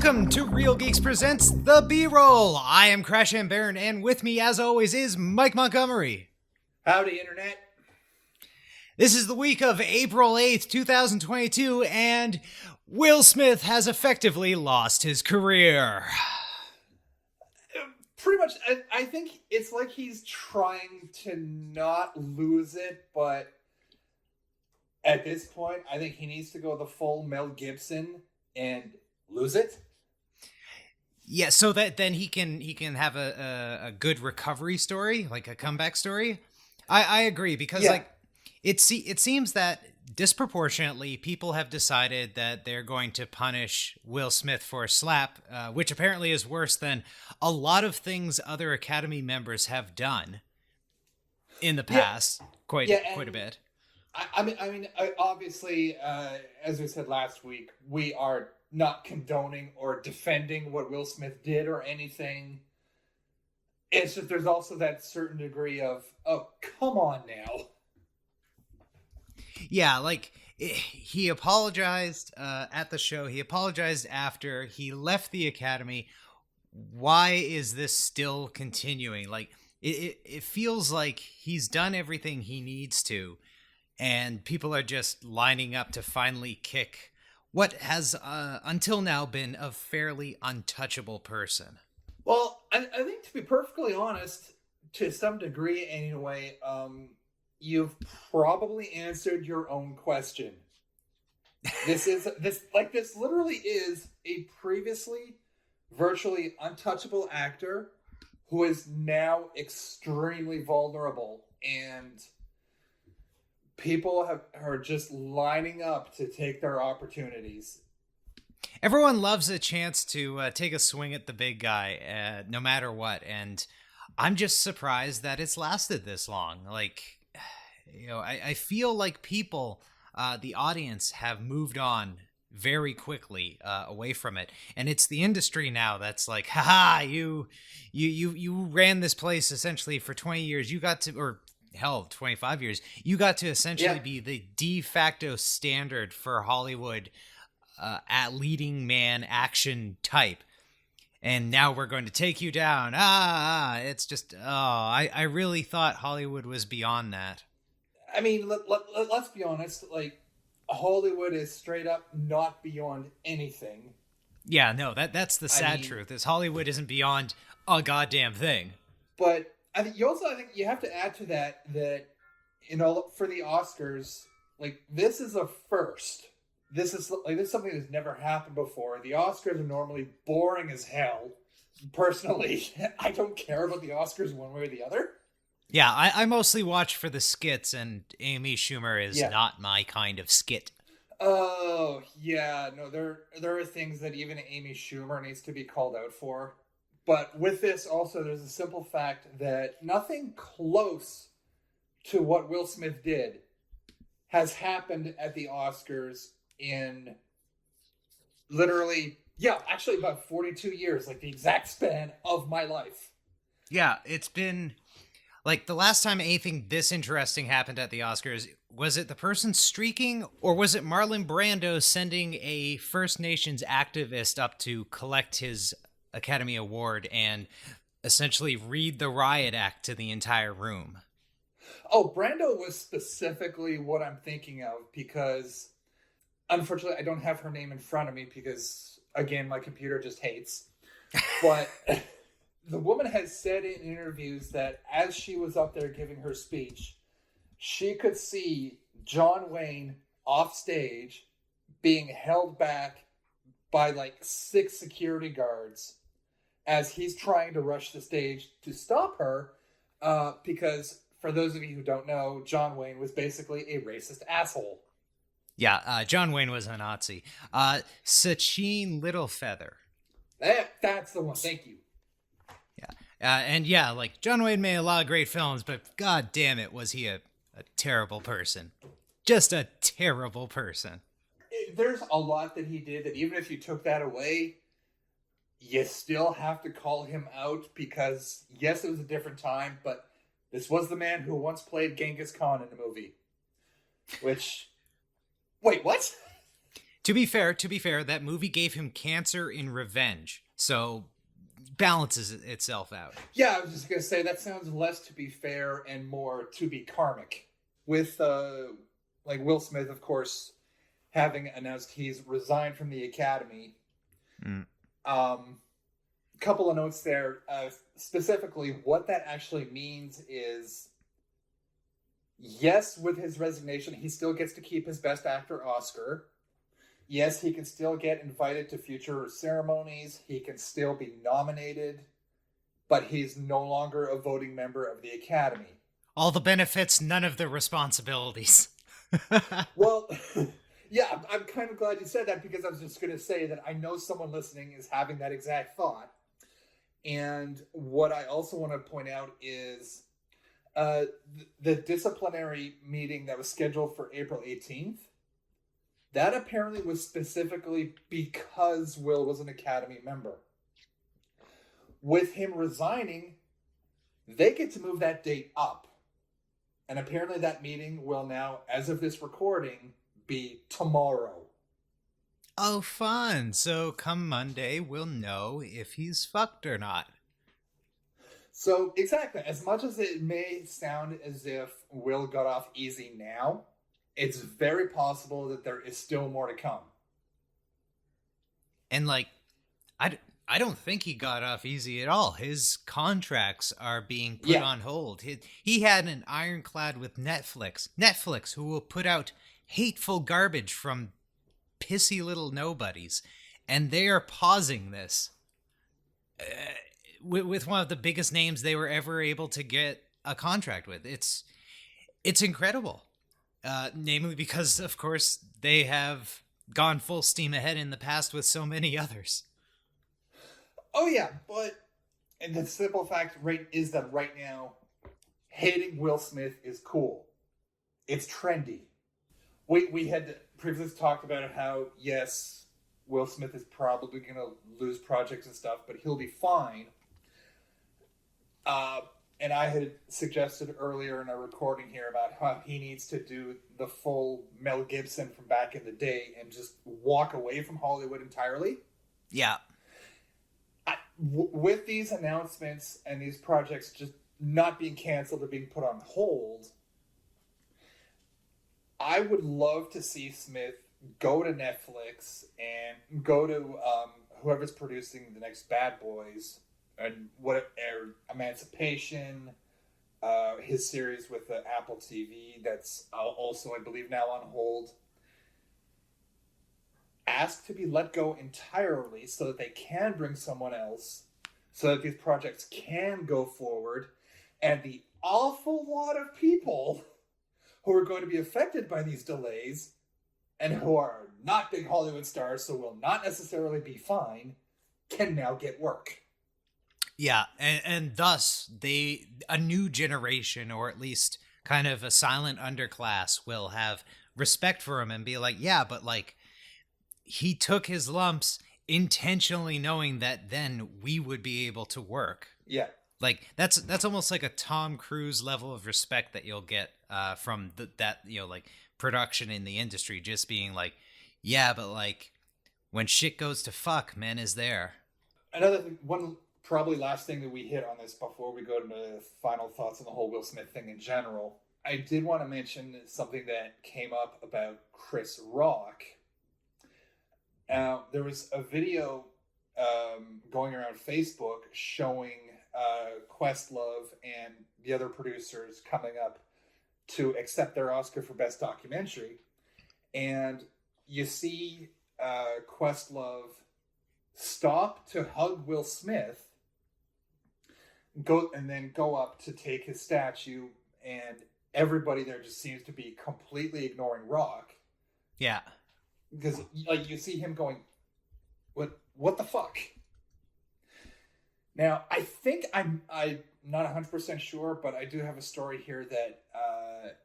Welcome to Real Geeks Presents The B-Roll. I am Crash and Baron, and with me, as always, is Mike Montgomery. Howdy, Internet. This is the week of April 8th, 2022, and Will Smith has effectively lost his career. Pretty much, I think it's like he's trying to not lose it, but at this point, I think he needs to go the full Mel Gibson and lose it. Yeah, so that then he can have a good recovery story, like a comeback story. I agree, because like it seems that disproportionately people have decided that they're going to punish Will Smith for a slap, which apparently is worse than a lot of things other Academy members have done in the past. Quite a bit. I mean, obviously, as we said last week, we are not condoning or defending what Will Smith did or anything. It's just there's also that certain degree of, oh, come on now. Yeah, like he apologized at the show. He apologized after he left the Academy. Why is this still continuing? Like it feels like he's done everything he needs to, and people are just lining up to finally kick what has until now been a fairly untouchable person. Well, I think, to be perfectly honest, to some degree anyway, you've probably answered your own question. This literally is a previously virtually untouchable actor who is now extremely vulnerable, and people are just lining up to take their opportunities. Everyone loves a chance to take a swing at the big guy, no matter what, and I'm just surprised that it's lasted this long. Like, you know, I feel like people, the audience, have moved on very quickly away from it, and it's the industry now that's like, haha, you ran this place essentially for 20 years. You got to, or hell, 25 years. You got to essentially be the de facto standard for Hollywood at leading man action type. And now we're going to take you down. It's just, I really thought Hollywood was beyond that. I mean, let's be honest, like, Hollywood is straight up not beyond anything. Yeah, no, that's the sad truth, is Hollywood isn't beyond a goddamn thing. But I think you have to add to that, you know, for the Oscars, like, this is a first. This is something that's never happened before. The Oscars are normally boring as hell. Personally, I don't care about the Oscars one way or the other. Yeah, I mostly watch for the skits, and Amy Schumer is not my kind of skit. Oh, yeah. No, there are things that even Amy Schumer needs to be called out for. But with this, also, there's a simple fact that nothing close to what Will Smith did has happened at the Oscars in literally, actually about 42 years, like the exact span of my life. Yeah, it's been, like, the last time anything this interesting happened at the Oscars, was it the person streaking, or was it Marlon Brando sending a First Nations activist up to collect his Academy Award and essentially read the riot act to the entire room? Oh, Brando was specifically what I'm thinking of, because unfortunately I don't have her name in front of me because, again, my computer just hates. But the woman has said in interviews that as she was up there giving her speech, she could see John Wayne off stage being held back by like 6 security guards as he's trying to rush the stage to stop her, because, for those of you who don't know, John Wayne was basically a racist asshole. Yeah, John Wayne was a Nazi. Sachin Littlefeather. That's the one, thank you. Yeah, and yeah, like, John Wayne made a lot of great films, but god damn it, was he a terrible person. Just a terrible person. There's a lot that he did that even if you took that away, you still have to call him out, because yes, it was a different time, but this was the man who once played Genghis Khan in a movie. Which, wait, what? To be fair, that movie gave him cancer in revenge, so balances itself out. Yeah, I was just gonna say that sounds less to be fair and more to be karmic. With like Will Smith, of course, having announced he's resigned from the Academy. Mm. Couple of notes there. Specifically, what that actually means is, yes, with his resignation, he still gets to keep his Best Actor Oscar. Yes, he can still get invited to future ceremonies. He can still be nominated, but he's no longer a voting member of the Academy. All the benefits, none of the responsibilities. Well, yeah, I'm kind of glad you said that, because I was just going to say that I know someone listening is having that exact thought. And what I also want to point out is the disciplinary meeting that was scheduled for April 18th, that apparently was specifically because Will was an Academy member. With him resigning, they get to move that date up. And apparently that meeting will now, as of this recording, be tomorrow. Oh, fun. So come Monday, we'll know if he's fucked or not. So, exactly. As much as it may sound as if Will got off easy now, it's very possible that there is still more to come. And, like, I don't think he got off easy at all. His contracts are being put on hold. He had an ironclad with Netflix. Netflix, who will put out hateful garbage from pissy little nobodies. And they are pausing this with one of the biggest names they were ever able to get a contract with. It's incredible. Namely because, of course, they have gone full steam ahead in the past with so many others. Oh, yeah, but and the simple fact is that right now, hating Will Smith is cool. It's trendy. We had previously talked about how, yes, Will Smith is probably going to lose projects and stuff, but he'll be fine. And I had suggested earlier in a recording here about how he needs to do the full Mel Gibson from back in the day and just walk away from Hollywood entirely. Yeah. With these announcements and these projects just not being canceled or being put on hold, I would love to see Smith go to Netflix and go to whoever's producing the next Bad Boys and Emancipation, his series with the Apple TV that's also, I believe, now on hold. Ask to be let go entirely so that they can bring someone else, so that these projects can go forward, and the awful lot of people who are going to be affected by these delays and who are not big Hollywood stars, so will not necessarily be fine, can now get work. Yeah, and thus a new generation, or at least kind of a silent underclass, will have respect for him and be like, yeah, but like, he took his lumps intentionally knowing that then we would be able to work. Yeah. Like, that's almost like a Tom Cruise level of respect that you'll get from that, you know, like, production in the industry, just being like, yeah, but like, when shit goes to fuck, man is there. Another thing, one probably last thing that we hit on this before we go to the final thoughts on the whole Will Smith thing in general, I did want to mention something that came up about Chris Rock. There was a video going around Facebook showing Questlove and the other producers coming up to accept their Oscar for Best Documentary. And you see Questlove stop to hug Will Smith, go up to take his statue, and everybody there just seems to be completely ignoring Rock. Yeah. Because like you see him going, what the fuck? Now, I think I'm not 100% sure, but I do have a story here that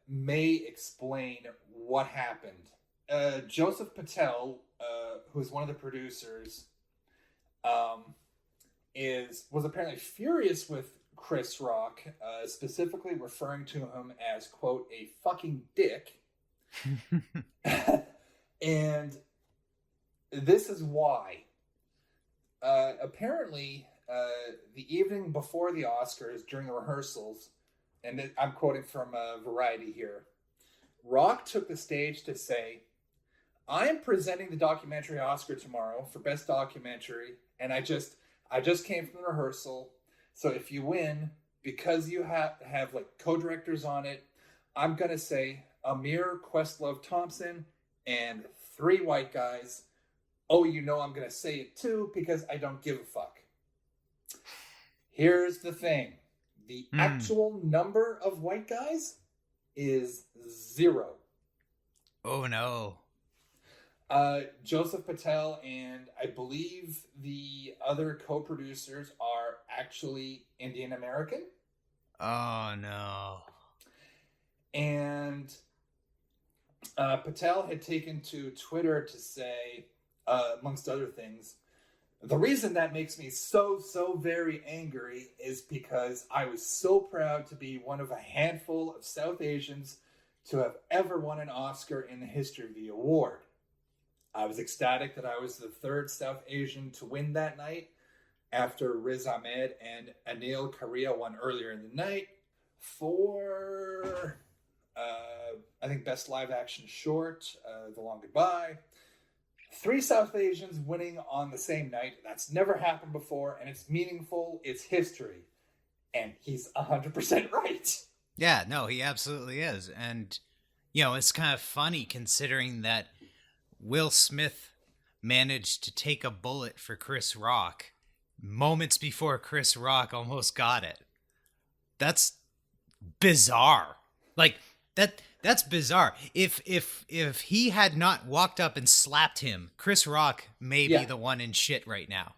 may explain what happened. Joseph Patel, who's one of the producers, was apparently furious with Chris Rock, specifically referring to him as, quote, a fucking dick. And This is why. Apparently, the evening before the Oscars, during the rehearsals, and I'm quoting from Variety here, Rock took the stage to say, "I am presenting the documentary Oscar tomorrow for Best Documentary, and I just came from the rehearsal. So if you win, because you have like co-directors on it, I'm gonna say Amir Questlove Thompson and three white guys. Oh, you know I'm gonna say it too because I don't give a fuck." Here's the thing: the actual number of white guys is 0. Oh no. Joseph Patel and I believe the other co-producers are actually Indian American. Oh no. And Patel had taken to Twitter to say, amongst other things, the reason that makes me so very angry is because I was so proud to be one of a handful of South Asians to have ever won an Oscar in the history of the award. I was ecstatic that I was the third South Asian to win that night after Riz Ahmed and Anil Karia won earlier in the night for, I think, Best Live Action Short, The Long Goodbye. 3 South Asians winning on the same night. That's never happened before, and it's meaningful. It's history. And he's 100% right. Yeah, no, he absolutely is. And, you know, it's kind of funny considering that Will Smith managed to take a bullet for Chris Rock moments before Chris Rock almost got it. That's bizarre. Like, that's bizarre. If he had not walked up and slapped him, Chris Rock may be the one in shit right now.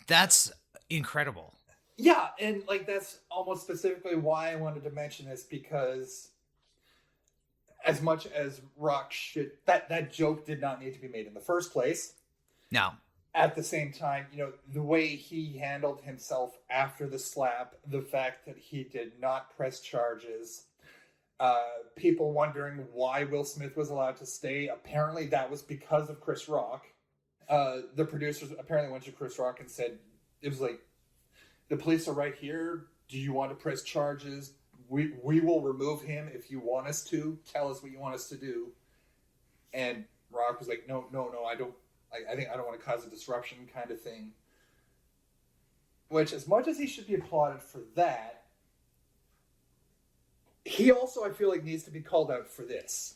That's incredible. Yeah, and like that's almost specifically why I wanted to mention this, because as much as Rock should, that joke did not need to be made in the first place. No. At the same time, you know, the way he handled himself after the slap, the fact that he did not press charges, people wondering why Will Smith was allowed to stay. Apparently that was because of Chris Rock. The producers apparently went to Chris Rock and said, it was like, the police are right here. Do you want to press charges? We will remove him if you want us to. Tell us what you want us to do. And Rock was like, no, I don't. I think I don't want to cause a disruption, kind of thing. Which, as much as he should be applauded for that, he also, I feel like, needs to be called out for this.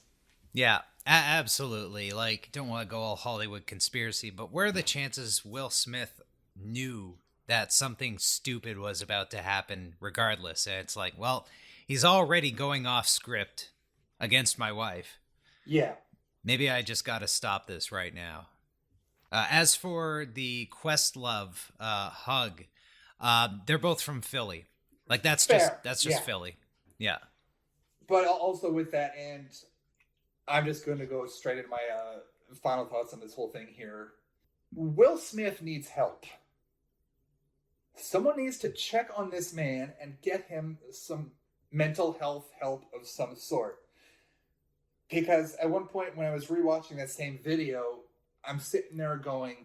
Yeah, absolutely. Like, don't want to go all Hollywood conspiracy, but where are the chances Will Smith knew that something stupid was about to happen regardless? And it's like, well, he's already going off script against my wife. Yeah. Maybe I just got to stop this right now. As for the Questlove hug, they're both from Philly. Like that's just Philly. Yeah. But also with that, and I'm just going to go straight into my final thoughts on this whole thing here. Will Smith needs help. Someone needs to check on this man and get him some mental health help of some sort. Because at one point when I was rewatching that same video, I'm sitting there going,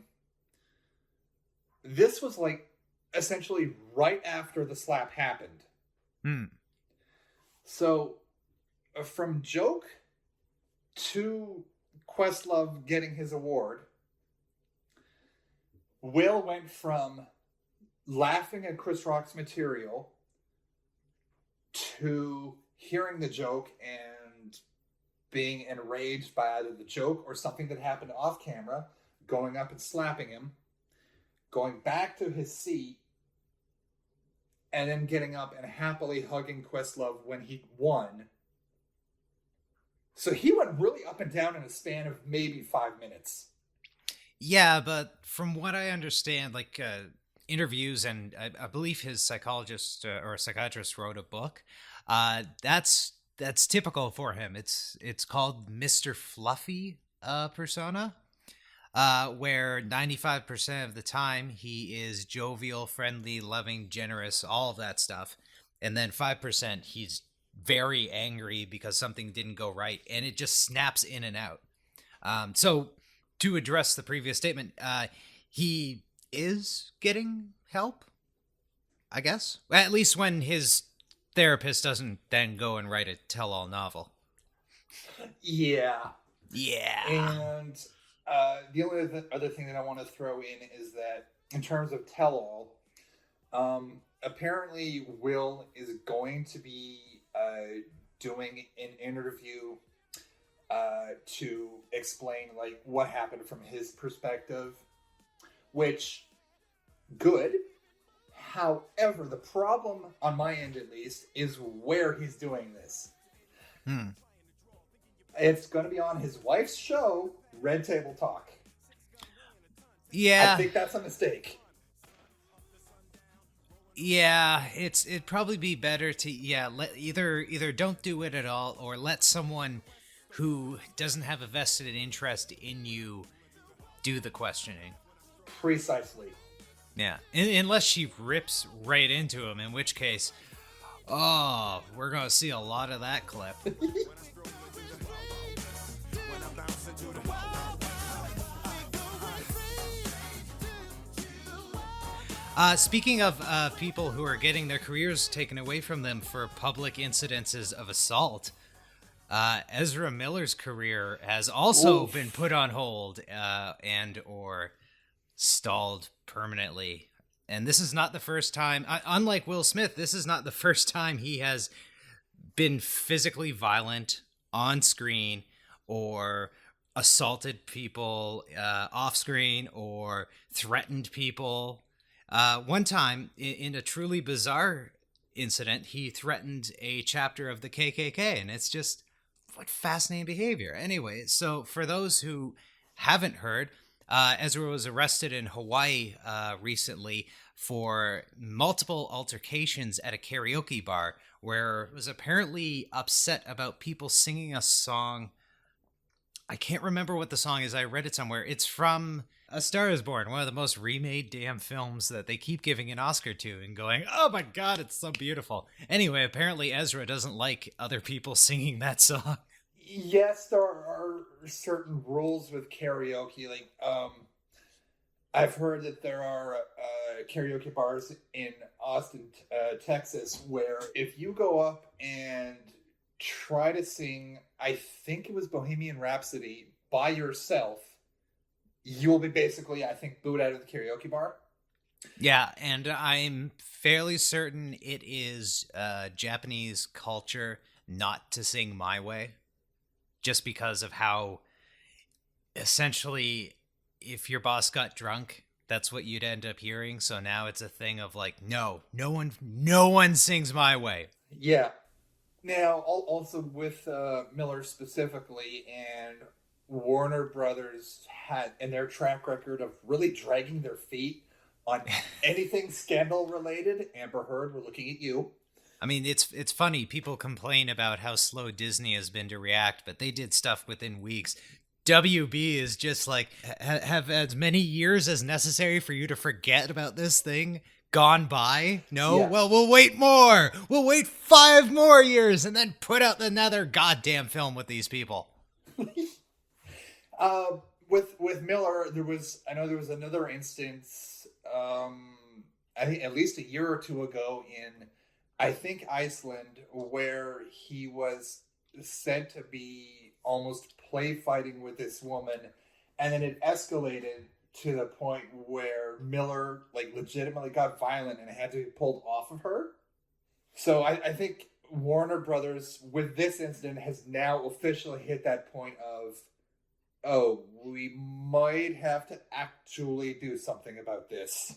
this was like essentially right after the slap happened. So from joke to Questlove getting his award, Will went from laughing at Chris Rock's material to hearing the joke and being enraged by either the joke or something that happened off camera, going up and slapping him, going back to his seat, and then getting up and happily hugging Questlove when he won. So he went really up and down in a span of maybe 5 minutes. Yeah, but from what I understand, like interviews, and I believe his psychologist or psychiatrist wrote a book, that's typical for him. It's called Mr. Fluffy persona, where 95% of the time he is jovial, friendly, loving, generous, all of that stuff. And then 5% he's very angry because something didn't go right, and it just snaps in and out. So to address the previous statement, he is getting help, I guess. At least when his therapist doesn't then go and write a tell-all novel. Yeah. Yeah. And the only other thing that I want to throw in is that in terms of tell-all, apparently Will is going to be doing an interview to explain like what happened from his perspective, which good. However, the problem on my end at least is where he's doing this. It's going to be on his wife's show, Red Table Talk. Yeah. I think that's a mistake. Yeah, it'd probably be better to either don't do it at all or let someone who doesn't have a vested interest in you do the questioning. Precisely. Yeah, unless she rips right into him, in which case, we're gonna see a lot of that clip. Speaking of people who are getting their careers taken away from them for public incidences of assault, Ezra Miller's career has also been put on hold and or stalled permanently. And this is not the first time, unlike Will Smith, this is not the first time he has been physically violent on screen or assaulted people off screen or threatened people. One time, in a truly bizarre incident, he threatened a chapter of the KKK, and it's just what fascinating behavior. Anyway, so for those who haven't heard, Ezra was arrested in Hawaii recently for multiple altercations at a karaoke bar where he was apparently upset about people singing a song. I can't remember what the song is. I read it somewhere. It's from A Star Is Born, one of the most remade damn films that they keep giving an Oscar to and going, oh my God, it's so beautiful. Anyway, apparently Ezra doesn't like other people singing that song. Yes, there are certain rules with karaoke. Like, I've heard that there are karaoke bars in Austin, Texas, where if you go up and try to sing, I think it was Bohemian Rhapsody, by yourself, you will be basically, I think, booed out of the karaoke bar. Yeah, and I'm fairly certain it is Japanese culture not to sing My Way, just because of how essentially if your boss got drunk, that's what you'd end up hearing. So now it's a thing of like, no one sings My Way. Yeah. Now, also with Miller specifically, and Warner Brothers had in their track record of really dragging their feet on anything scandal related. Amber Heard, we're looking at you. I mean, it's funny. People complain about how slow Disney has been to react, but they did stuff within weeks. WB is just like, have as many years as necessary for you to forget about this thing gone by? No? Yeah. Well, we'll wait more. We'll wait 5 more years and then put out another goddamn film with these people. With Miller, I know there was another instance, I think at least a year or two ago in, I think, Iceland, where he was said to be almost play fighting with this woman, and then it escalated to the point where Miller like legitimately got violent and had to be pulled off of her. So I think Warner Brothers with this incident has now officially hit that point of, oh, we might have to actually do something about this.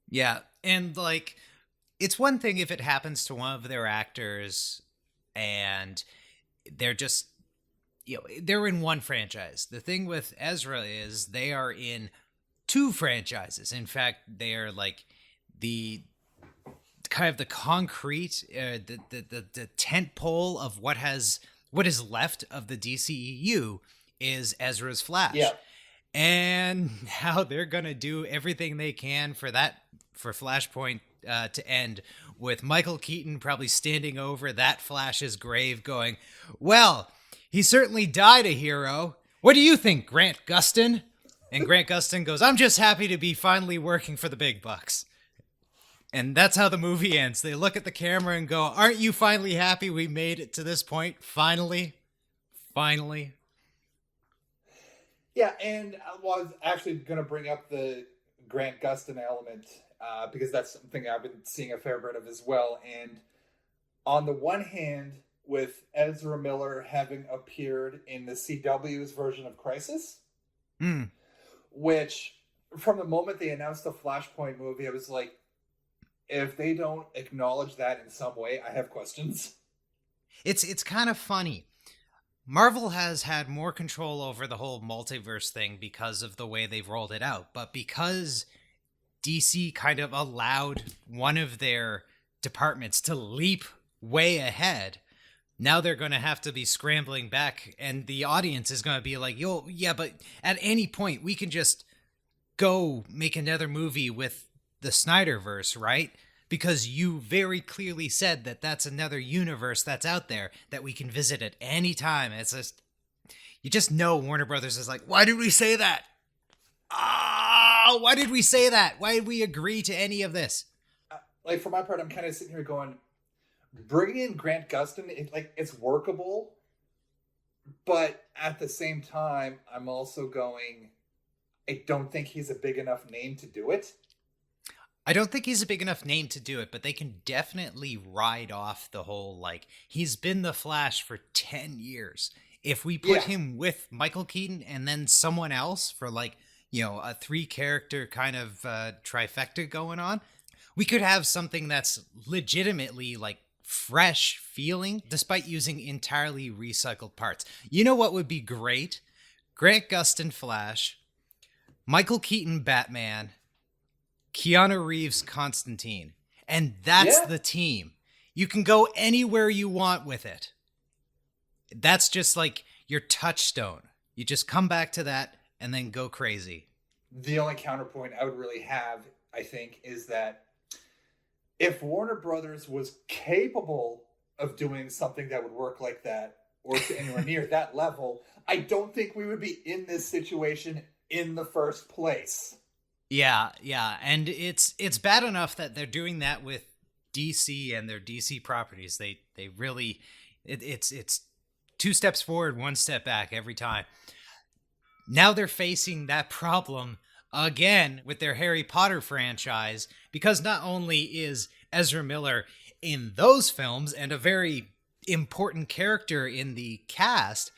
Yeah, and like, it's one thing if it happens to one of their actors and they're just, they're in one franchise. The thing with Ezra is they are in 2 franchises. In fact, they are like the kind of the concrete, the tent pole of what is left of the DCEU is Ezra's Flash. Yeah. And now they're going to do everything they can for Flashpoint to end, with Michael Keaton probably standing over that Flash's grave going, well, he certainly died a hero. What do you think, Grant Gustin? And Grant Gustin goes, I'm just happy to be finally working for the big bucks. And that's how the movie ends. They look at the camera and go, aren't you finally happy we made it to this point? Finally. Finally. Yeah, and I was actually going to bring up the Grant Gustin element because that's something I've been seeing a fair bit of as well. And on the one hand, with Ezra Miller having appeared in the CW's version of Crisis, which from the moment they announced the Flashpoint movie, I was like, if they don't acknowledge that in some way, I have questions. It's kind of funny. Marvel has had more control over the whole multiverse thing because of the way they've rolled it out. But because DC kind of allowed one of their departments to leap way ahead, now they're going to have to be scrambling back. And the audience is going to be like, yo, yeah, but at any point we can just go make another movie with the Snyderverse, right? Because you very clearly said that that's another universe that's out there that we can visit at any time. It's just, you just know Warner Brothers is like, why did we say that? Why did we say that? Why did we agree to any of this? Like, for my part, I'm kind of sitting here going, bringing in Grant Gustin, it's workable. But at the same time, I'm also going, I don't think he's a big enough name to do it. I don't think he's a big enough name to do it, but they can definitely ride off the whole, like, he's been the Flash for 10 years. If we put him with Michael Keaton and then someone else for, like, you know, a 3-character kind of trifecta going on, we could have something that's legitimately, like, fresh feeling, despite using entirely recycled parts. You know what would be great? Grant Gustin Flash, Michael Keaton Batman, Keanu Reeves Constantine. And that's the team. You can go anywhere you want with it. That's just like your touchstone. You just come back to that and then go crazy. The only counterpoint I would really have, I think, is that if Warner Brothers was capable of doing something that would work like that, or to anywhere near that level, I don't think we would be in this situation in the first place. Yeah, and it's bad enough that they're doing that with DC and their DC properties. They really, it's 2 steps forward, 1 step back every time. Now they're facing that problem again with their Harry Potter franchise, because not only is Ezra Miller in those films and a very important character in the cast,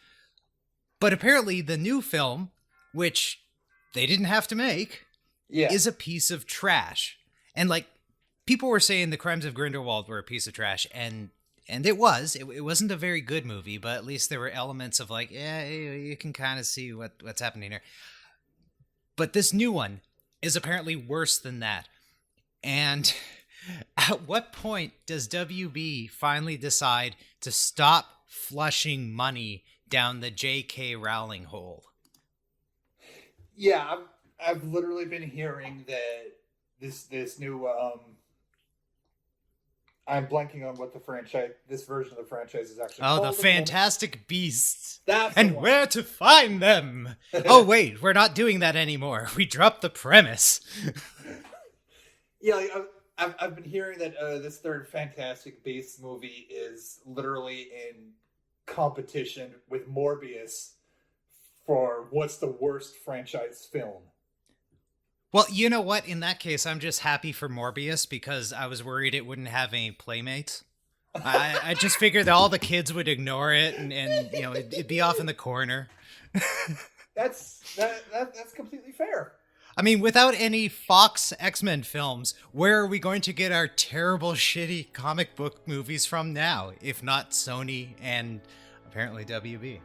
but apparently the new film, which they didn't have to make, is a piece of trash. And like, people were saying The Crimes of Grindelwald were a piece of trash, and it was. It wasn't a very good movie, but at least there were elements of like, you can kind of see what's happening here. But this new one is apparently worse than that. And at what point does WB finally decide to stop flushing money down the J.K. Rowling hole? Yeah, I've literally been hearing that this new I'm blanking on what this version of the franchise is actually called. Oh, the Fantastic Beasts. That's and where to find them. Oh, wait, we're not doing that anymore. We dropped the premise. Yeah, like, I've been hearing that this third Fantastic Beasts movie is literally in competition with Morbius for what's the worst franchise film. Well, you know what? In that case, I'm just happy for Morbius because I was worried it wouldn't have any playmates. I just figured that all the kids would ignore it and you know, it'd be off in the corner. That's completely fair. I mean, without any Fox X-Men films, where are we going to get our terrible, shitty comic book movies from now, if not Sony and apparently WB?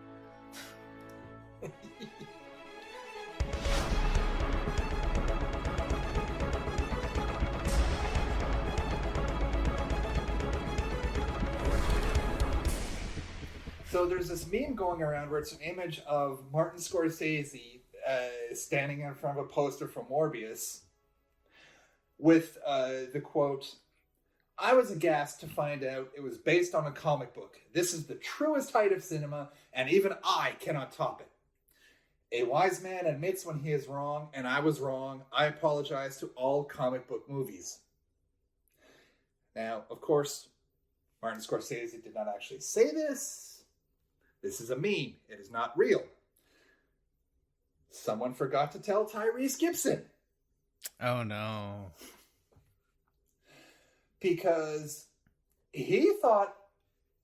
So there's this meme going around where it's an image of Martin Scorsese standing in front of a poster from Morbius with the quote, "I was aghast to find out it was based on a comic book. This is the truest height of cinema, and even I cannot top it." A wise man admits when he is wrong, and I was wrong. I apologize to all comic book movies. Now, of course, Martin Scorsese did not actually say this. This is a meme. It is not real. Someone forgot to tell Tyrese Gibson. Oh, no. Because he thought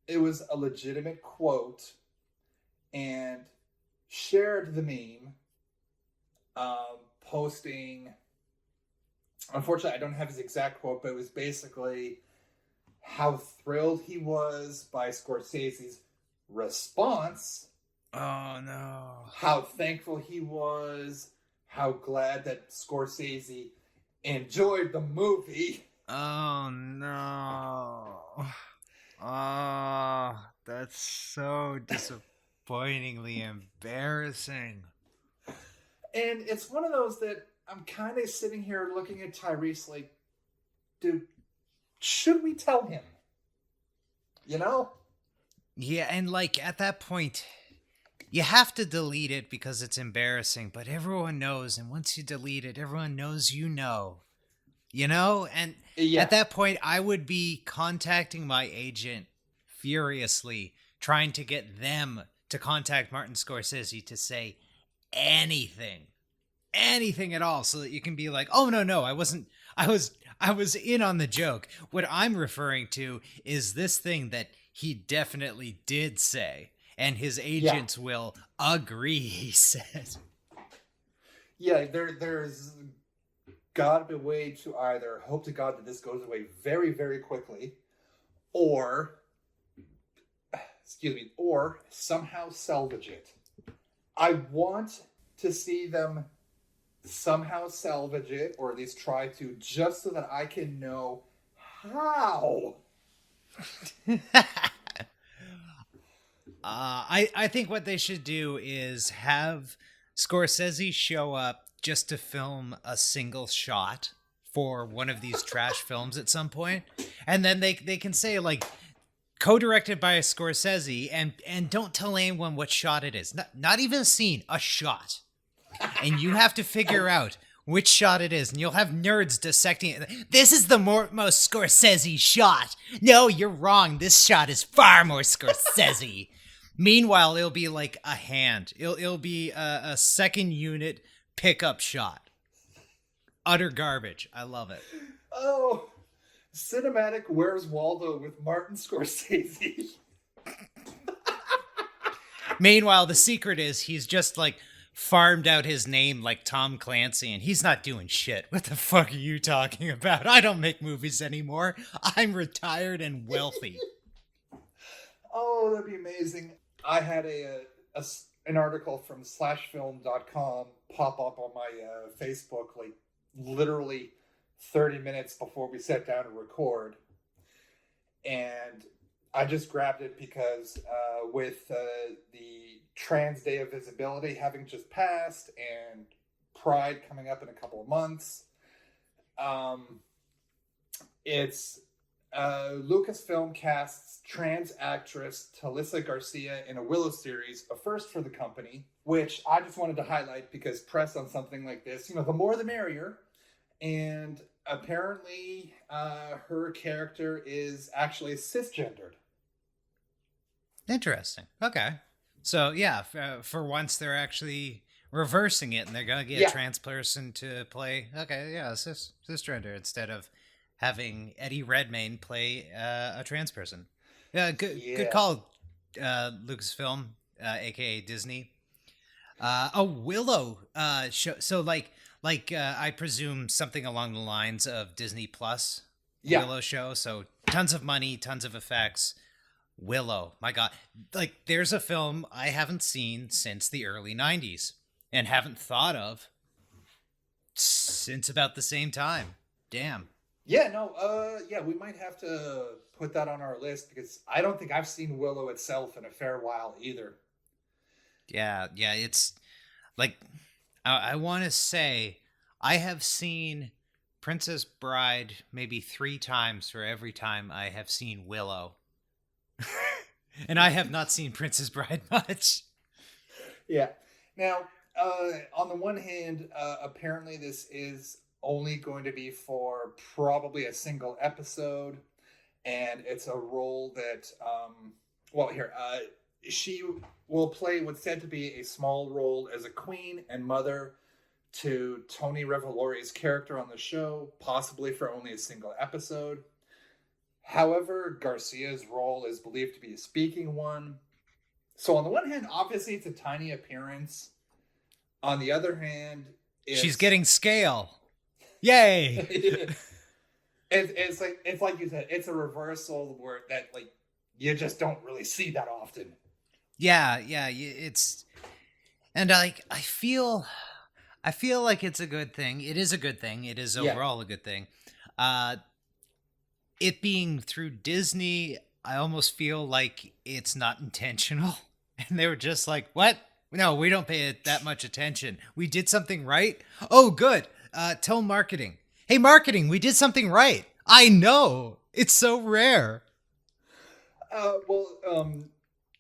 it was a legitimate quote and shared the meme, posting, unfortunately I don't have his exact quote, but it was basically how thrilled he was by Scorsese's response. Oh, no. How thankful he was, how glad that Scorsese enjoyed the movie. Oh, no. Oh, that's so disappointingly embarrassing. And it's one of those that I'm kind of sitting here looking at Tyrese like, dude, should we tell him? You know? Yeah, and like at that point, you have to delete it because it's embarrassing, but everyone knows, and once you delete it, everyone knows you know. You know? And at that point, I would be contacting my agent furiously, trying to get them to contact Martin Scorsese to say anything at all, so that you can be like, oh, no, I was in on the joke. What I'm referring to is this thing that he definitely did say, and his agents will agree he said. Yeah, there's got to be a way to either hope to God that this goes away very, very quickly, or somehow salvage it. I want to see them somehow salvage it, or at least try to, just so that I can know how. I think what they should do is have Scorsese show up just to film a single shot for one of these trash films at some point, and then they can say like co-directed by a Scorsese, and don't tell anyone what shot it is. Not even a scene, a shot. And you have to figure out which shot it is, and you'll have nerds dissecting it. This is the most Scorsese shot. No, you're wrong. This shot is far more Scorsese. Meanwhile, it'll be like a hand. It'll be a second unit pickup shot. Utter garbage. I love it. Oh, cinematic Where's Waldo with Martin Scorsese. Meanwhile, the secret is he's just like farmed out his name like Tom Clancy, and he's not doing shit. What the fuck are you talking about? I don't make movies anymore. I'm retired and wealthy. Oh, that'd be amazing. I had an article from slashfilm.com pop up on my Facebook like literally 30 minutes before we sat down to record. And I just grabbed it because with the Trans Day of Visibility having just passed and Pride coming up in a couple of months, it's Lucasfilm casts trans actress Talisa Garcia in a Willow series, a first for the company, which I just wanted to highlight because press on something like this, the more the merrier. And apparently her character is actually cisgendered. Interesting. Okay. So, yeah, for once they're actually reversing it, and they're going to get a trans person to play, cisgender, instead of having Eddie Redmayne play a trans person. Good call, Lucasfilm, a.k.a. Disney. A Willow show. So, I presume something along the lines of Disney Plus Willow show. So, tons of money, tons of effects. Willow, my God. There's a film I haven't seen since the early 90s and haven't thought of since about the same time. Damn. Yeah, no, we might have to put that on our list because I don't think I've seen Willow itself in a fair while either. Yeah, it's I want to say I have seen Princess Bride maybe 3 times for every time I have seen Willow. And I have not seen Princess Bride much. Yeah. Now, On the one hand, apparently this is only going to be for probably a single episode, and it's a role that, she will play what's said to be a small role as a queen and mother to Tony Revolori's character on the show, possibly for only a single episode. However, Garcia's role is believed to be a speaking one. So on the one hand, obviously it's a tiny appearance. On the other hand, she's getting scale. Yay! it's like you said, it's a reversal where that like you just don't really see that often. Yeah, it's, and I feel like it's a good thing. It is a good thing. It is overall a good thing. It being through Disney, I almost feel like it's not intentional. And they were just like, what? No, we don't pay it that much attention. We did something right. Oh, good. Tell marketing. Hey, marketing, we did something right. I know. It's so rare.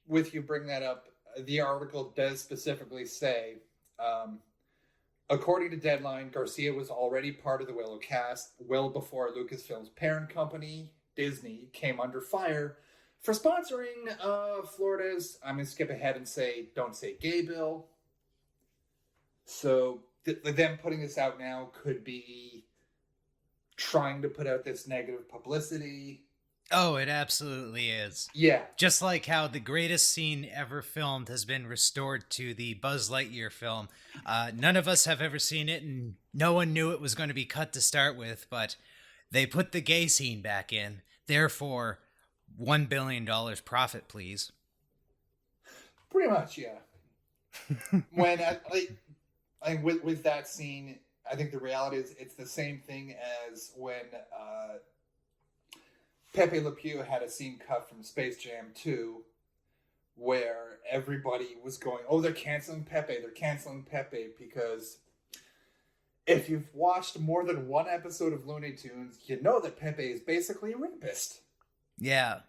With you bring that up, the article does specifically say, according to Deadline, Garcia was already part of the Willow cast well before Lucasfilm's parent company, Disney, came under fire for sponsoring Florida's, I'm going to skip ahead and say, Don't Say Gay bill. So them putting this out now could be trying to put out this negative publicity. Oh, it absolutely is. Yeah. Just like how the greatest scene ever filmed has been restored to the Buzz Lightyear film. None of us have ever seen it, and no one knew it was going to be cut to start with, but they put the gay scene back in. Therefore, $1 billion profit, please. Pretty much, yeah. When with that scene, I think the reality is it's the same thing as when Pepe Le Pew had a scene cut from Space Jam 2 where everybody was going, oh, they're canceling Pepe, because if you've watched more than one episode of Looney Tunes, you know that Pepe is basically a rapist. Yeah.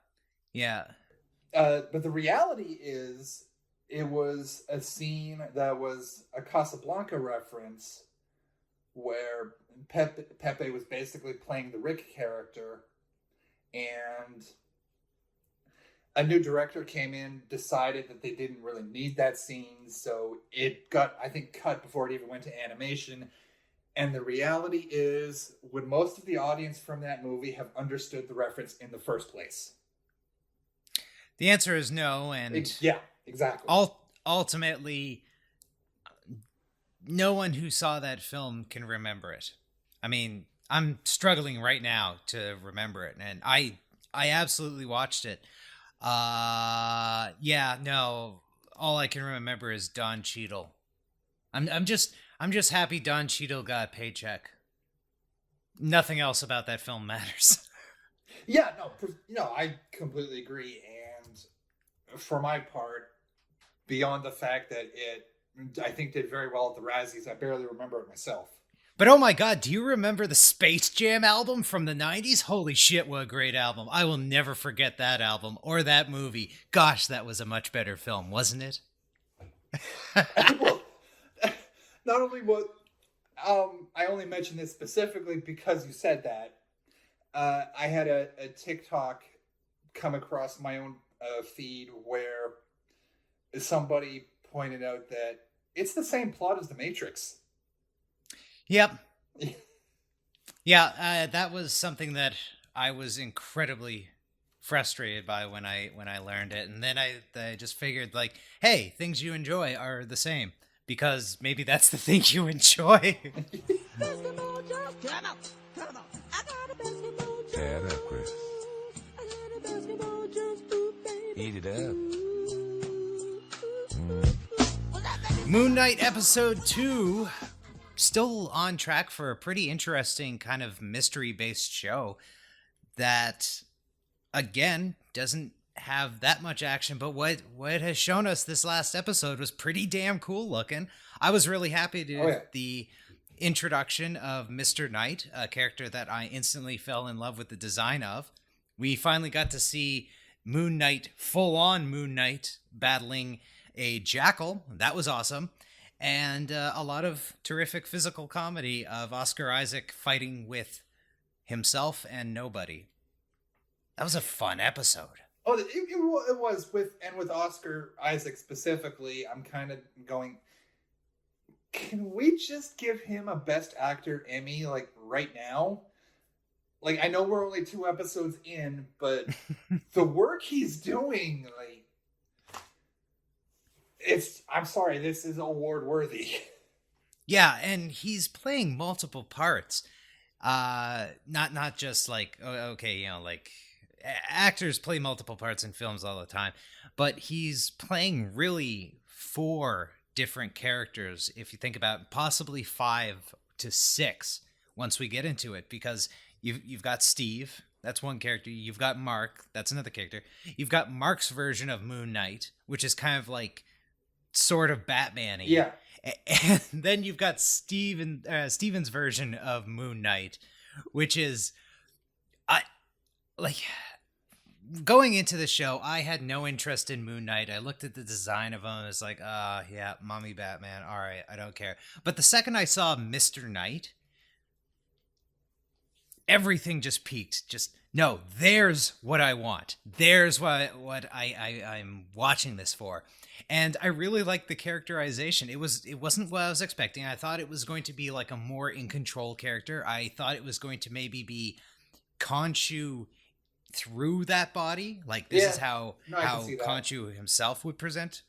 But the reality is, it was a scene that was a Casablanca reference where Pepe was basically playing the Rick character, and a new director came in, decided that they didn't really need that scene, so it got, I think, cut before it even went to animation. And the reality is, would most of the audience from that movie have understood the reference in the first place? The answer is no, and yeah, exactly. Ultimately, no one who saw that film can remember it. I mean, I'm struggling right now to remember it, and I absolutely watched it. All I can remember is Don Cheadle. I'm just happy Don Cheadle got a paycheck. Nothing else about that film matters. Yeah, no, I completely agree. And for my part, beyond the fact that it, I think, did very well at the Razzies, I barely remember it myself. But oh my god, do you remember the Space Jam album from the 90s? Holy shit, what a great album. I will never forget that album or that movie. Gosh, that was a much better film, wasn't it? Well, not only what, I only mentioned this specifically because you said that. I had a TikTok come across my own feed where somebody pointed out that it's the same plot as The Matrix. Yep. Yeah, that was something that I was incredibly frustrated by when I learned it, and then I just figured, like, hey, things you enjoy are the same, because maybe that's the thing you enjoy. Tear it up, Chris. Eat it up. Moon Knight Episode 2, still on track for a pretty interesting kind of mystery-based show that, again, doesn't have that much action, but what it has shown us this last episode was pretty damn cool looking. I was really happy to the introduction of Mr. Knight, a character that I instantly fell in love with the design of. We finally got to see Moon Knight, full-on Moon Knight, battling a jackal. That was awesome. and a lot of terrific physical comedy of Oscar Isaac fighting with himself and nobody. That was a fun episode. Oh, it was with Oscar Isaac specifically. I'm kind of going, can we just give him a Best Actor Emmy like right now? Like, I know we're only 2 episodes in, but the work he's doing, like, I'm sorry, this is award worthy. Yeah, and he's playing multiple parts. Not just like, okay, like actors play multiple parts in films all the time, but he's playing really 4 different characters. If you think about possibly 5 to 6 once we get into it, because you've got Steve, that's one character. You've got Mark, that's another character. You've got Mark's version of Moon Knight, which is kind of like sort of Batman-y. Yeah. And then you've got Steven's version of Moon Knight, which is, going into the show, I had no interest in Moon Knight. I looked at the design of him and was like, yeah, mommy Batman. All right, I don't care. But the second I saw Mr. Knight, everything just peaked. No, there's what I want. There's what I'm watching this for. And I really liked the characterization. It wasn't what I was expecting. I thought it was going to be like a more in control character. I thought it was going to maybe be Khonshu through that body. Like, this is how Khonshu himself would present.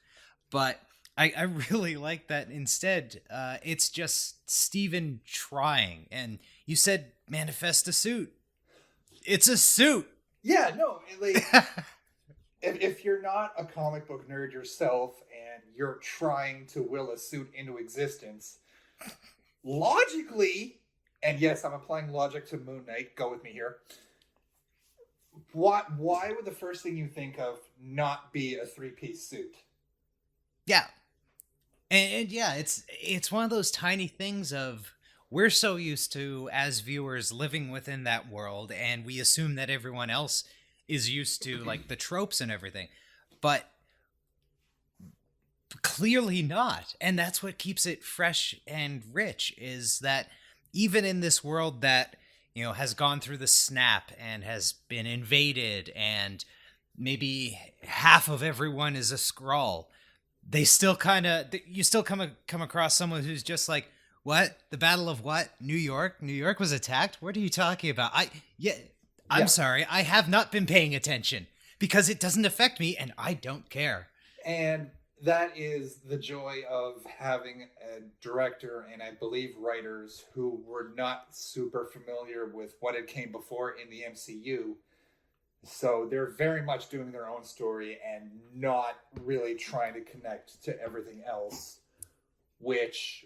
But I really like that instead. It's just Steven trying. And you said manifest a suit. It's a suit. Yeah, no, like, if you're not a comic book nerd yourself and you're trying to will a suit into existence, logically, and yes, I'm applying logic to Moon Knight, go with me here, why would the first thing you think of not be a 3-piece suit? Yeah. And yeah, it's one of those tiny things of, we're so used to, as viewers, living within that world, and we assume that everyone else is used to, like, the tropes and everything. But clearly not. And that's what keeps it fresh and rich, is that even in this world that, has gone through the snap and has been invaded, and maybe half of everyone is a Skrull, they still you still come across someone who's just like, what? The Battle of what? New York? New York was attacked? What are you talking about? I'm sorry. I have not been paying attention because it doesn't affect me and I don't care. And that is the joy of having a director and I believe writers who were not super familiar with what had came before in the MCU. So they're very much doing their own story and not really trying to connect to everything else, which,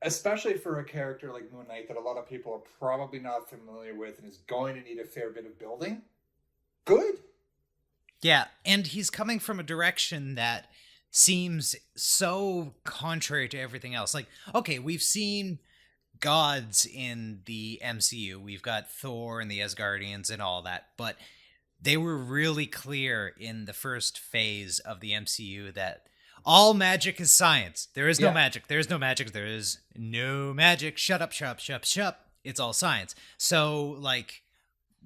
especially for a character like Moon Knight that a lot of people are probably not familiar with and is going to need a fair bit of building, good. Yeah, and he's coming from a direction that seems so contrary to everything else. Like, okay, we've seen gods in the MCU. We've got Thor and the Asgardians and all that, but they were really clear in the first phase of the MCU that all magic is science. There is no magic. There is no magic. There is no magic. Shut up, shut up, shut up, shut up. It's all science. So, like,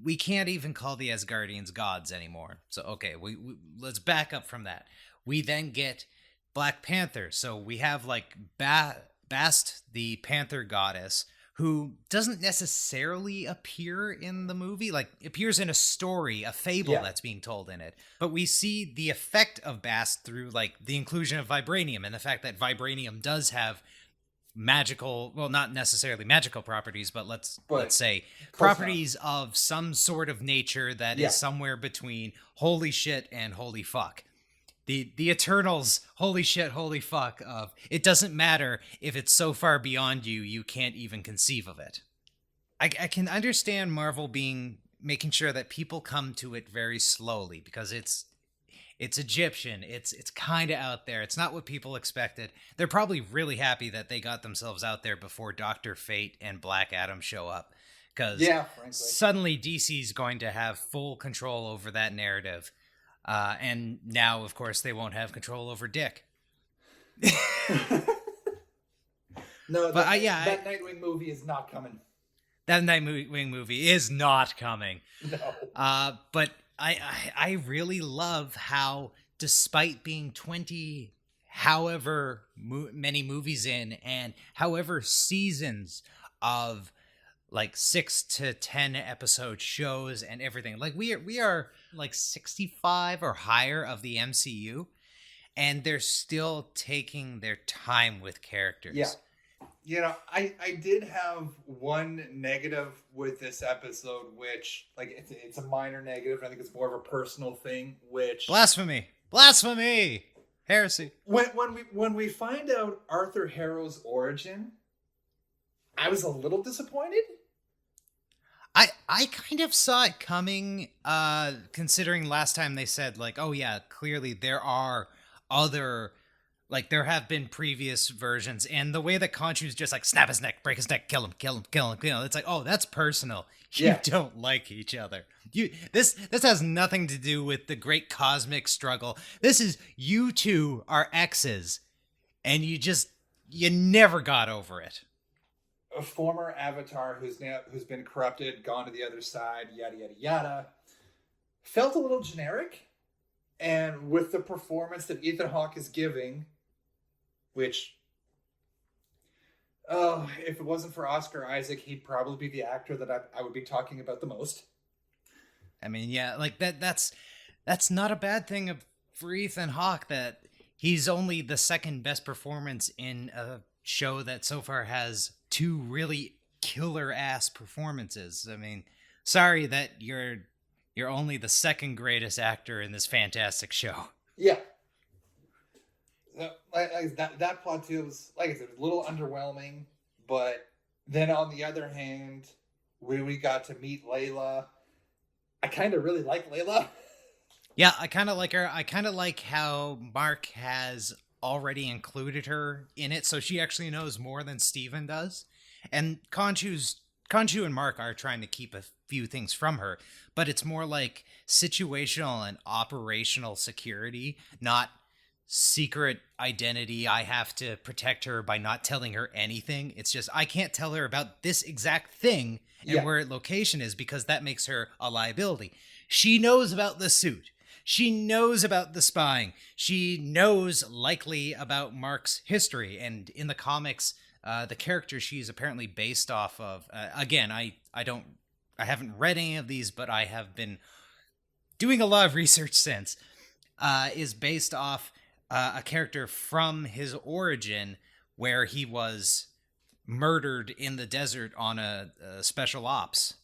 we can't even call the Asgardians gods anymore. So, okay, we let's back up from that. We then get Black Panther. So we have, like, Bast, the Panther goddess, who doesn't necessarily appear in the movie, like, appears in a story, a fable that's being told in it. But we see the effect of Bast through, like, the inclusion of vibranium and the fact that vibranium does have magical, well, not necessarily magical properties, but let's say properties of some sort of nature that is somewhere between holy shit and holy fuck. The Eternals, holy shit, holy fuck of, it doesn't matter if it's so far beyond you, you can't even conceive of it. I can understand Marvel making sure that people come to it very slowly because it's Egyptian. It's kind of out there. It's not what people expected. They're probably really happy that they got themselves out there before Dr. Fate and Black Adam show up. Because suddenly DC's going to have full control over that narrative. And now, of course, they won't have control over Dick. No, But that Nightwing movie is not coming. That Nightwing movie is not coming. No. But I really love how, despite being 20 however many movies in, and however seasons of like 6 to 10 episode shows and everything, like we are like 65 or higher of the MCU, and they're still taking their time with characters. Yeah. You know, I did have one negative with this episode, which, like, it's a minor negative. I think it's more of a personal thing, which... Blasphemy! Heresy. When we find out Arthur Harrow's origin, I was a little disappointed. I kind of saw it coming, considering last time they said, like, oh yeah, clearly there are other... Like, there have been previous versions, and the way that Khonshu's just like, snap his neck, break his neck, kill him, it's like, oh, that's personal. You don't like each other. This has nothing to do with the great cosmic struggle. This is, you two are exes, and you never got over it. A former Avatar who's been corrupted, gone to the other side, yada, yada, yada. Felt a little generic, and with the performance that Ethan Hawke is giving... Which, if it wasn't for Oscar Isaac, he'd probably be the actor that I would be talking about the most. I mean, yeah, like that's not a bad thing for Ethan Hawke, that he's only the second best performance in a show that so far has 2 really killer ass performances. I mean, sorry that you're only the second greatest actor in this fantastic show. Yeah. That plot too was, like I said, a little underwhelming, but then on the other hand, we got to meet Layla. I kind of really like Layla. Yeah, I kind of like her. I kind of like how Mark has already included her in it, so she actually knows more than Steven does. And Khonshu and Mark are trying to keep a few things from her, but it's more like situational and operational security, not secret identity. I have to protect her by not telling her anything. It's just, I can't tell her about this exact thing and where location is, because that makes her a liability. She knows about the suit. She knows about the spying. She knows likely about Mark's history. And in the comics, the character she's apparently based off of, again, I haven't read any of these, but I have been doing a lot of research since, is based off a character from his origin, where he was murdered in the desert on a special ops.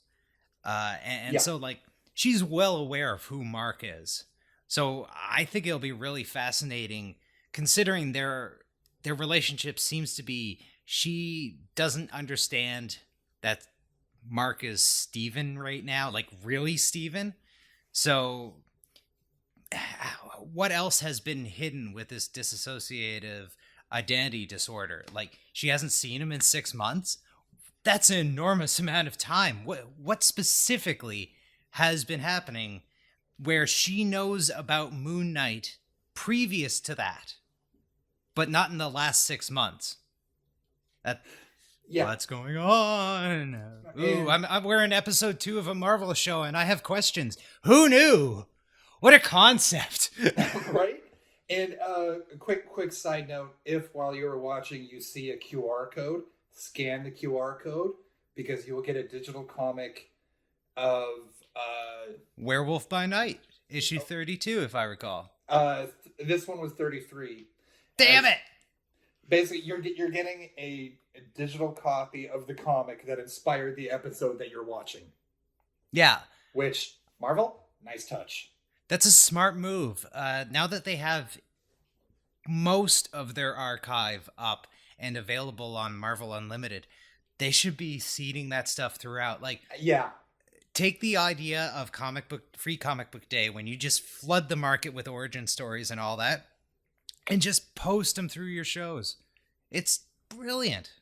So, like, she's well aware of who Mark is. So I think it'll be really fascinating, considering their relationship seems to be, she doesn't understand that Mark is Steven right now, like really Steven. So what else has been hidden with this dissociative identity disorder? Like, she hasn't seen him in 6 months. That's an enormous amount of time. What specifically has been happening where she knows about Moon Knight previous to that, but not in the last 6 months? What's going on? Ooh, we're in episode 2 of a Marvel show, and I have questions. Who knew? What a concept. Right? And a quick side note, if while you were watching you see a QR code, scan the QR code, because you will get a digital comic of Werewolf by Night, issue 32, if I recall. This one was 33. Damn it! Basically, you're getting a digital copy of the comic that inspired the episode that you're watching. Yeah. Which, Marvel, nice touch. That's a smart move. Now that they have most of their archive up and available on Marvel Unlimited, they should be seeding that stuff throughout. Like, yeah. Take the idea of free comic book day, when you just flood the market with origin stories and all that, and just post them through your shows. It's brilliant.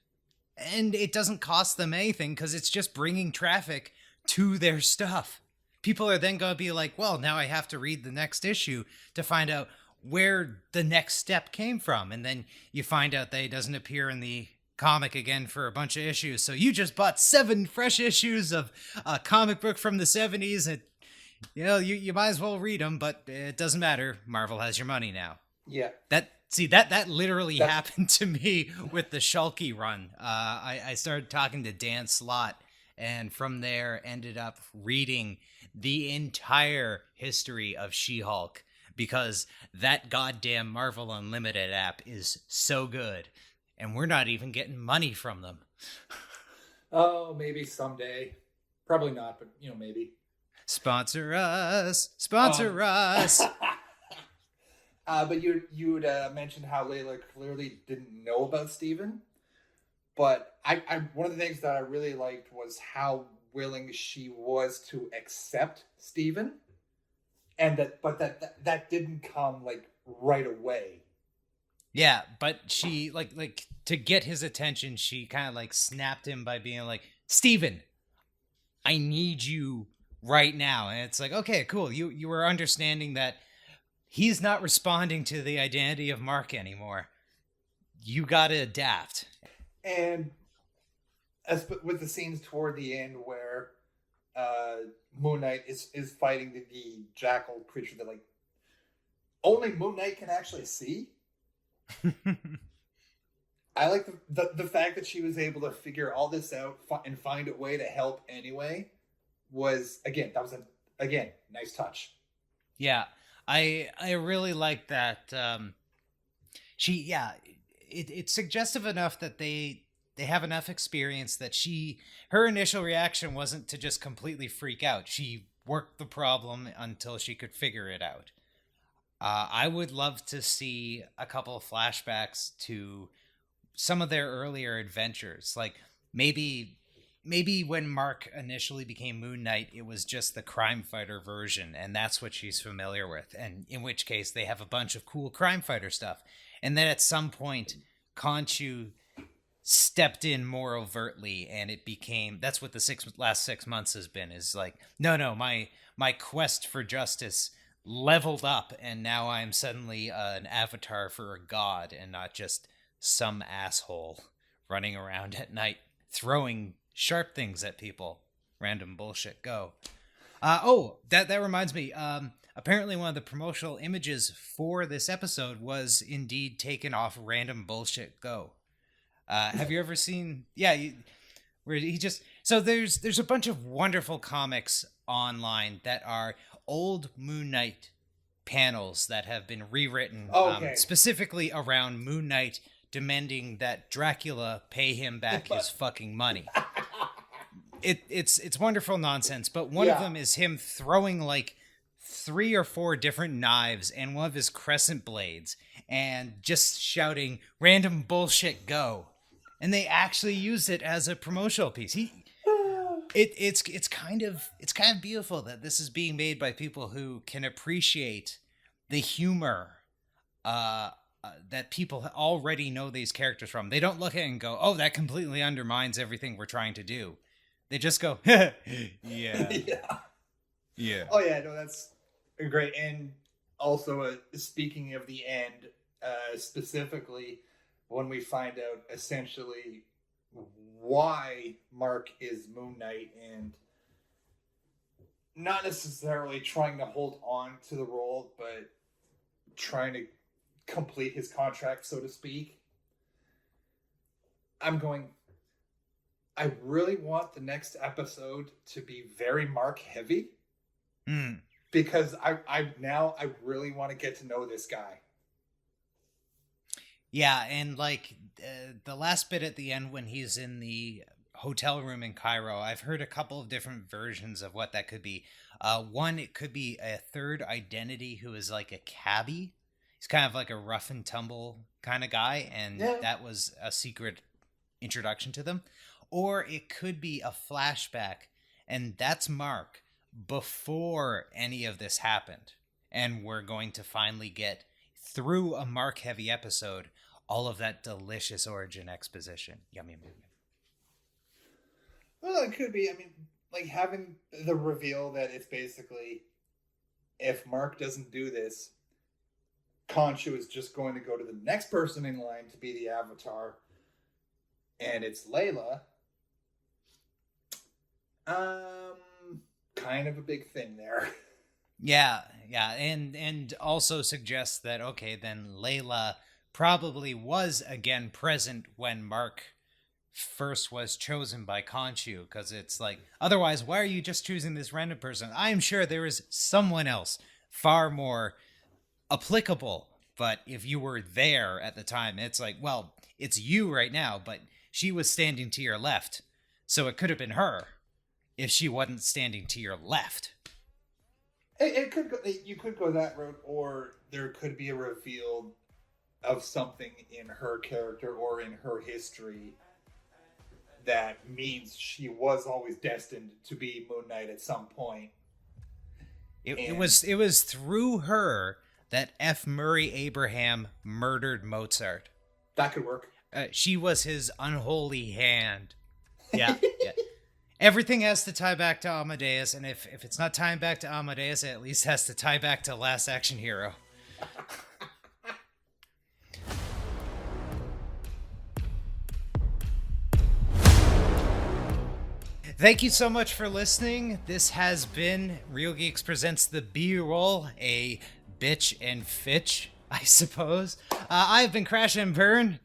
And it doesn't cost them anything, because it's just bringing traffic to their stuff. People are then going to be like, well, now I have to read the next issue to find out where the next step came from. And then you find out that it doesn't appear in the comic again for a bunch of issues. So you just bought 7 fresh issues of a comic book from the 70s, and you might as well read them, but it doesn't matter. Marvel has your money now. Yeah. That literally happened to me with the Shulky run. I started talking to Dan Slott, and from there ended up reading the entire history of She-Hulk, because that goddamn Marvel Unlimited app is so good, and we're not even getting money from them. Oh, maybe someday. Probably not, but maybe. Sponsor us. Sponsor us. But you would mentioned how Layla clearly didn't know about Steven. But I one of the things that I really liked was how willing she was to accept Steven. And that didn't come like right away. Yeah, but she like to get his attention, she kind of like snapped him by being like, "Steven, I need you right now." And it's like, okay, cool. You were understanding that he's not responding to the identity of Mark anymore. You got to adapt. And as with the scenes toward the end where Moon Knight is fighting the jackal creature that like only Moon Knight can actually see. I like the fact that she was able to figure all this out and find a way to help anyway. That was a nice touch. Yeah, I really like that. It's suggestive enough that they have enough experience that her initial reaction wasn't to just completely freak out. She worked the problem until she could figure it out. I would love to see a couple of flashbacks to some of their earlier adventures. Like maybe when Mark initially became Moon Knight, it was just the crime fighter version, and that's what she's familiar with. And in which case, they have a bunch of cool crime fighter stuff. And then at some point, Khonshu stepped in more overtly, and it became, that's what the last 6 months has been, is like, no, my quest for justice leveled up, and now I'm suddenly an avatar for a god and not just some asshole running around at night throwing sharp things at people. Random bullshit, go. That reminds me, apparently one of the promotional images for this episode was indeed taken off Random Bullshit Go. Have you ever seen where he just, so there's a bunch of wonderful comics online that are old Moon Knight panels that have been rewritten, specifically around Moon Knight demanding that Dracula pay him back his fucking money. It's wonderful nonsense, but one of them is him throwing like 3 or 4 different knives and one of his crescent blades and just shouting "Random Bullshit Go," and they actually used it as a promotional piece. It's kind of beautiful that this is being made by people who can appreciate the humor that people already know these characters from. They don't look at it and go, "Oh, that completely undermines everything we're trying to do." They just go, yeah. Yeah. Oh yeah, no, that's great. And also, speaking of the end, specifically when we find out essentially why Mark is Moon Knight and not necessarily trying to hold on to the role, but trying to complete his contract, so to speak. I really want the next episode to be very Mark heavy. Because I really want to get to know this guy. Yeah, and like the last bit at the end when he's in the hotel room in Cairo, I've heard a couple of different versions of what that could be. One, it could be a third identity who is like a cabbie. He's kind of like a rough and tumble kind of guy, and that was a secret introduction to them. Or it could be a flashback, and that's Mark before any of this happened. And we're going to finally get, through a Mark-heavy episode, all of that delicious origin exposition. Yum, yum, yum. Well, it could be. I mean, like having the reveal that it's basically, if Mark doesn't do this, Khonshu is just going to go to the next person in line to be the Avatar. and it's Layla, kind of a big thing there. Yeah, and also suggests that, okay, then Layla probably was again present when Mark first was chosen by Khonshu, because it's like, otherwise, why are you just choosing this random person? I am sure there is someone else far more applicable, but if you were there at the time, it's like, well, it's you right now, but she was standing to your left, so it could have been her if she wasn't standing to your left. It could go, you could go that route, or there could be a reveal of something in her character or in her history that means she was always destined to be Moon Knight at some point. It was through her that F. Murray Abraham murdered Mozart. That could work. She was his unholy hand. Yeah, yeah. Everything has to tie back to Amadeus, and if it's not tying back to Amadeus, it at least has to tie back to Last Action Hero. Thank you so much for listening. This has been Real Geeks Presents the B-Roll, a bitch and fitch, I suppose. I've been Crash and Burn.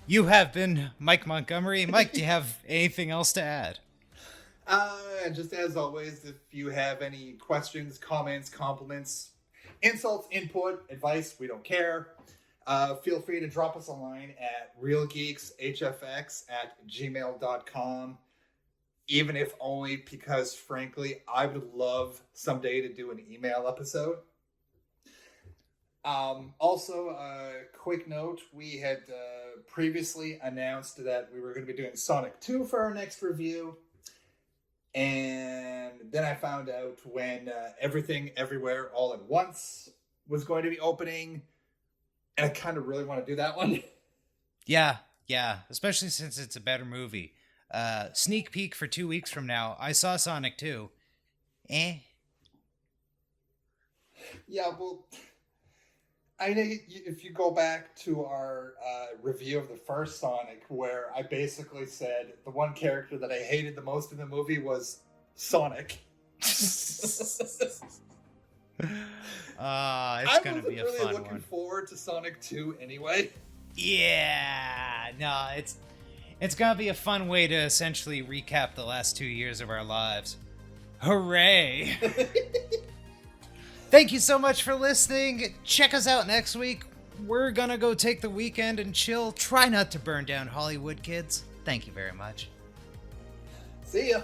You have been Mike Montgomery. Mike, do you have anything else to add? Just as always, if you have any questions, comments, compliments, insults, input, advice, we don't care. Feel free to drop us a line at realgeekshfx@gmail.com. Even if only because, frankly, I would love someday to do an email episode. Also, quick note, we had previously announced that we were going to be doing Sonic 2 for our next review. And then I found out when Everything Everywhere All at Once was going to be opening. And I kind of really want to do that one. Yeah, especially since it's a better movie. Sneak peek for 2 weeks from now. I saw Sonic 2. Yeah, well, I know if you go back to our review of the first Sonic, where I basically said the one character that I hated the most in the movie was Sonic. It's I gonna be a really fun looking one. forward to Sonic 2 anyway. Yeah, no, it's gonna be a fun way to essentially recap the last 2 years of our lives. Hooray! Thank you so much for listening. Check us out next week. We're gonna go take the weekend and chill. Try not to burn down Hollywood, kids. Thank you very much. See ya.